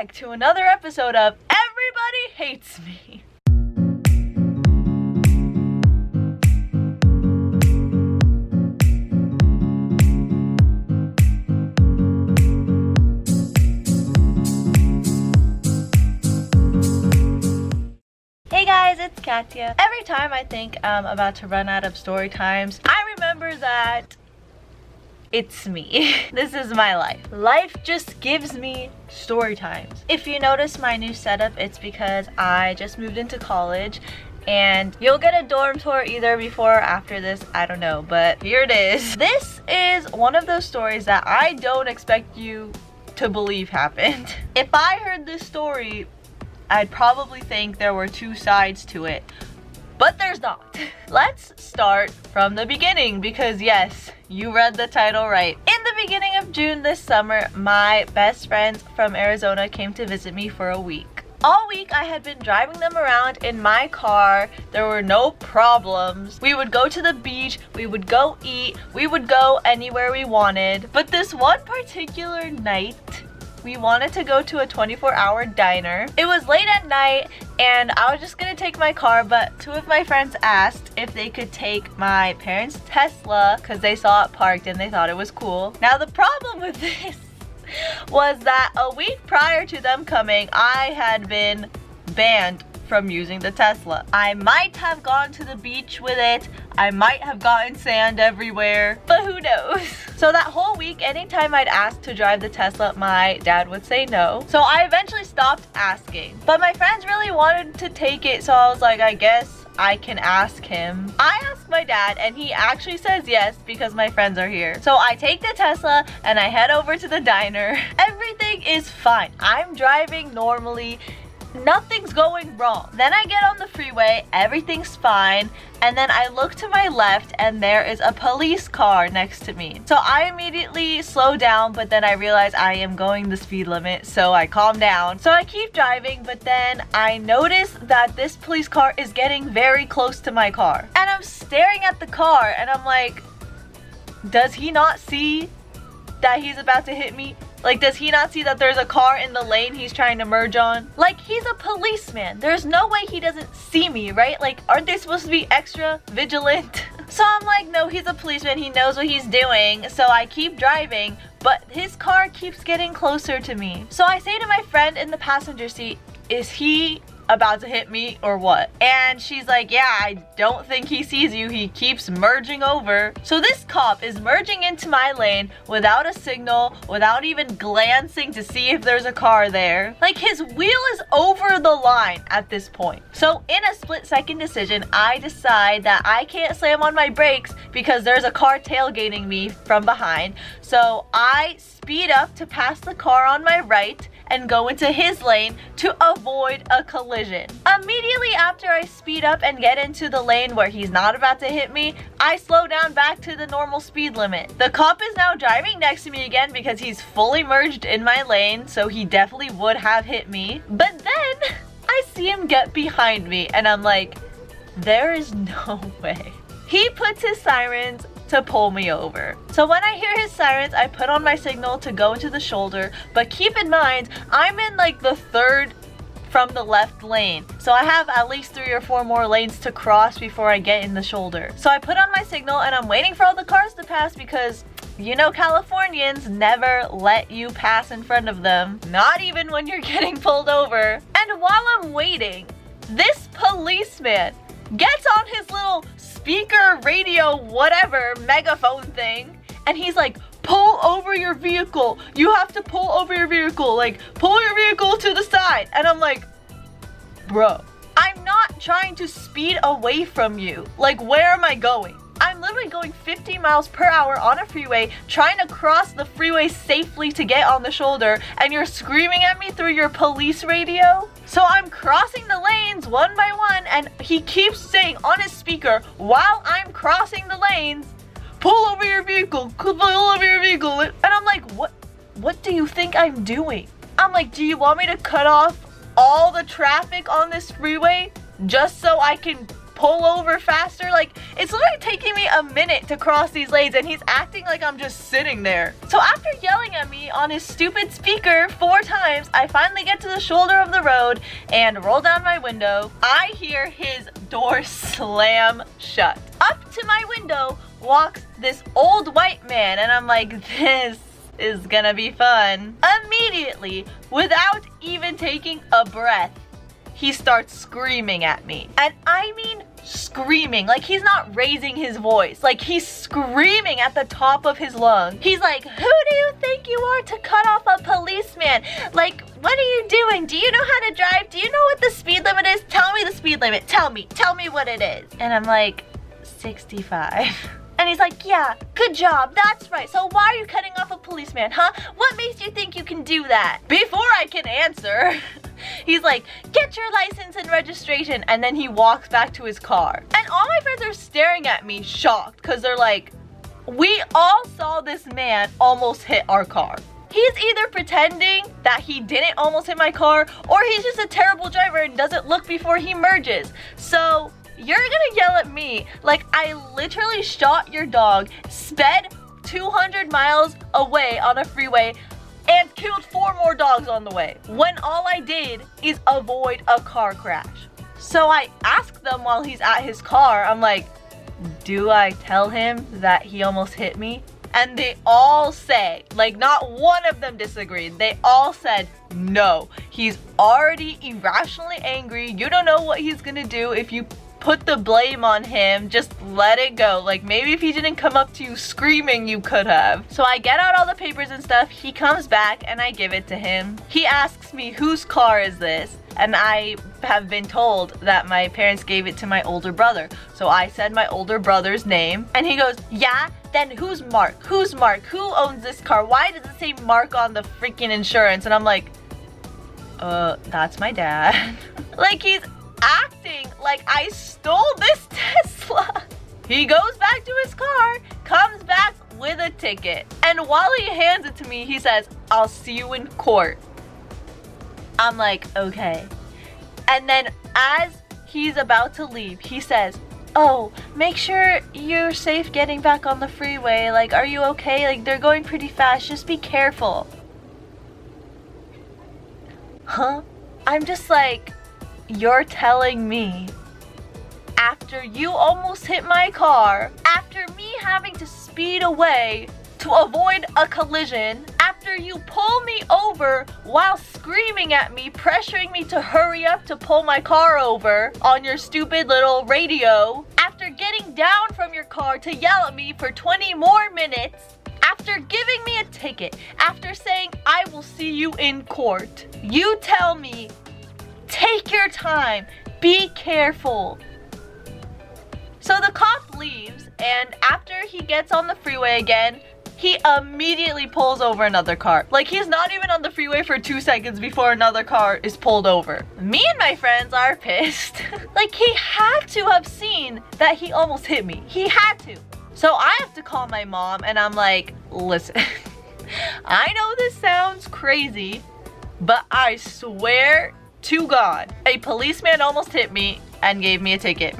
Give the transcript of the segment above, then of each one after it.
back to another episode of Everybody Hates Me. Hey guys, it's Katya. Every time I think I'm about to run out of story times, I remember that it's me. This is my life. Life just gives me story times. If you notice my new setup, it's because I just moved into college, and you'll get a dorm tour either before or after this, I don't know, but here it is. This is one of those stories that I don't expect you to believe happened. If I heard this story, I'd probably think there were two sides to it, but there's not. Let's start from the beginning because yes, you read the title right. In the beginning of June this summer, my best friends from Arizona came to visit me for a week. All week I had been driving them around in my car. There were no problems. We would go to the beach, we would go eat, we would go anywhere we wanted. But this one particular night, we wanted to go to a 24-hour diner. It was late at night and I was just gonna take my car, but two of my friends asked if they could take my parents' Tesla because they saw it parked and they thought it was cool. Now the problem with this was that a week prior to them coming, I had been banned from using the Tesla. I might have gone to the beach with it, I might have gotten sand everywhere, but who knows? So that whole week, anytime I'd ask to drive the Tesla, my dad would say no. So I eventually stopped asking. But my friends really wanted to take it, so I was like, I guess I can ask him. I asked my dad and he actually says yes because my friends are here. So I take the Tesla and I head over to the diner. Everything is fine. I'm driving normally. Nothing's going wrong. Then I get on the freeway, everything's fine, and then I look to my left and there is a police car next to me. So I immediately slow down, but then I realize I am going the speed limit, so I calm down. So I keep driving, but then I notice that this police car is getting very close to my car. And I'm staring at the car and I'm like, does he not see that he's about to hit me? Like, does he not see that there's a car in the lane he's trying to merge on? Like, he's a policeman. There's no way he doesn't see me, right? Like, aren't they supposed to be extra vigilant? So I'm like, no, he's a policeman. He knows what he's doing. So I keep driving, but his car keeps getting closer to me. So I say to my friend in the passenger seat, is he about to hit me or what? And she's like, yeah, I don't think he sees you. He keeps merging over. So this cop is merging into my lane without a signal, without even glancing to see if there's a car there. Like, his wheel is over the line at this point. So in a split-second decision, I decide that I can't slam on my brakes because there's a car tailgating me from behind. So I speed up to pass the car on my right and go into his lane to avoid a collision. Immediately after I speed up and get into the lane where he's not about to hit me, I slow down back to the normal speed limit. The cop is now driving next to me again because he's fully merged in my lane, so he definitely would have hit me. But then I see him get behind me and I'm like, there is no way. He puts his sirens to pull me over. So when I hear his sirens, I put on my signal to go into the shoulder, but keep in mind, I'm in like the third from the left lane. So I have at least 3 or 4 more lanes to cross before I get in the shoulder. So I put on my signal and I'm waiting for all the cars to pass because you know Californians never let you pass in front of them, not even when you're getting pulled over. And while I'm waiting, this policeman gets on his little speaker, radio, whatever, megaphone thing, and he's like, pull over your vehicle. You have to pull over your vehicle. Like, pull your vehicle to the side. And I'm like, bro, I'm not trying to speed away from you. Like, where am I going? I'm literally going 50 miles per hour on a freeway, trying to cross the freeway safely to get on the shoulder, and you're screaming at me through your police radio? So I'm crossing the lanes one by one, and he keeps saying on his speaker while I'm crossing the lanes, pull over your vehicle, pull over your vehicle. And I'm like, what do you think I'm doing? I'm like, do you want me to cut off all the traffic on this freeway just so I can pull over faster? Like, it's literally taking me a minute to cross these lanes and he's acting like I'm just sitting there. So after yelling at me on his stupid speaker 4 times, I finally get to the shoulder of the road and roll down my window. I hear his door slam shut. Up to my window walks this old white man, and I'm like, this is gonna be fun. Immediately, without even taking a breath, he starts screaming at me. And I mean screaming, like he's not raising his voice, like he's screaming at the top of his lungs. He's like, who do you think you are to cut off a policeman? Like, what are you doing? Do you know how to drive? Do you know what the speed limit is? Tell me the speed limit. Tell me what it is. And I'm like, 65. And he's like, yeah, good job, that's right. So why are you cutting off a policeman, huh? What makes you think you can do that? Before I can answer, he's like, get your license and registration. And then he walks back to his car. And all my friends are staring at me shocked because they're like, we all saw this man almost hit our car. He's either pretending that he didn't almost hit my car, or he's just a terrible driver and doesn't look before he merges. So you're gonna yell at me like I literally shot your dog, sped 200 miles away on a freeway, and killed 4 more dogs on the way, when all I did is avoid a car crash. So I ask them while he's at his car, I'm like, do I tell him that he almost hit me? And they all say, like not one of them disagreed. They all said, no, he's already irrationally angry. You don't know what he's gonna do if you put the blame on him. Just let it go. Like, maybe if he didn't come up to you screaming, you could have. So I get out all the papers and stuff. He comes back and I give it to him. He asks me, whose car is this? And I have been told that my parents gave it to my older brother. So I said my older brother's name and he goes, yeah, then who's Mark? Who's Mark? Who owns this car? Why does it say Mark on the freaking insurance? And I'm like, that's my dad. Like, he's acting like I stole this Tesla. He goes back to his car, comes back with a ticket. And while he hands it to me, he says, I'll see you in court. I'm like, okay. And then as he's about to leave, he says, oh, make sure you're safe getting back on the freeway. Like, are you okay? Like, they're going pretty fast. Just be careful. Huh? I'm just like, you're telling me after you almost hit my car, after me having to speed away to avoid a collision, after you pull me over while screaming at me, pressuring me to hurry up to pull my car over on your stupid little radio, after getting down from your car to yell at me for 20 more minutes, after giving me a ticket, after saying I will see you in court, you tell me, take your time, be careful. So the cop leaves, and after he gets on the freeway again, he immediately pulls over another car. Like, he's not even on the freeway for 2 seconds before another car is pulled over. Me and my friends are pissed. Like, he had to have seen that he almost hit me. He had to. So I have to call my mom, and I'm like, listen, I know this sounds crazy, but I swear to God, a policeman almost hit me and gave me a ticket.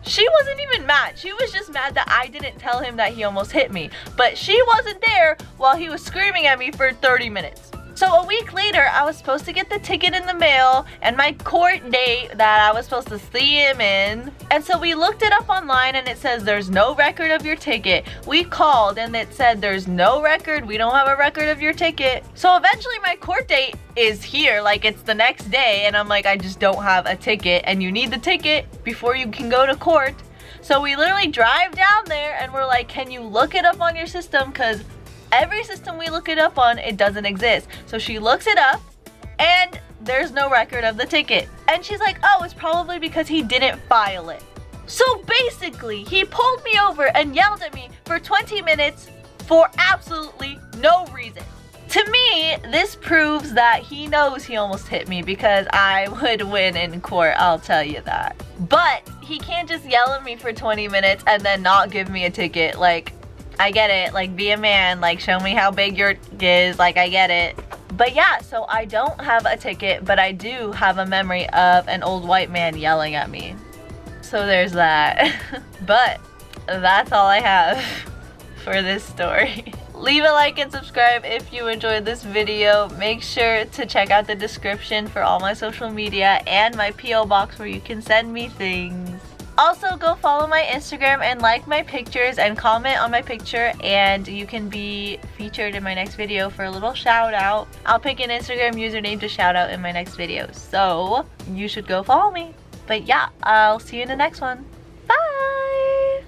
She wasn't even mad. She was just mad that I didn't tell him that he almost hit me. But she wasn't there while he was screaming at me for 30 minutes. So a week later, I was supposed to get the ticket in the mail and my court date that I was supposed to see him in. And so we looked it up online and it says there's no record of your ticket. We called and it said there's no record. We don't have a record of your ticket. So eventually my court date is here. Like, it's the next day and I'm like, I just don't have a ticket, and you need the ticket before you can go to court. So we literally drive down there and we're like, can you look it up on your system? Because every system we look it up on, it doesn't exist. So she looks it up and there's no record of the ticket. And she's like, oh, it's probably because he didn't file it. So basically, he pulled me over and yelled at me for 20 minutes for absolutely no reason. To me, this proves that he knows he almost hit me, because I would win in court, I'll tell you that. But he can't just yell at me for 20 minutes and then not give me a ticket. Like, I get it, like, be a man, like, show me how big your is, like, I get it. But yeah, so I don't have a ticket, but I do have a memory of an old white man yelling at me. So there's that. But that's all I have for this story. Leave a like and subscribe if you enjoyed this video. Make sure to check out the description for all my social media and my PO box where you can send me things. Also, go follow my Instagram and like my pictures and comment on my picture, and you can be featured in my next video for a little shout out. I'll pick an Instagram username to shout out in my next video, so you should go follow me. But yeah, I'll see you in the next one. Bye!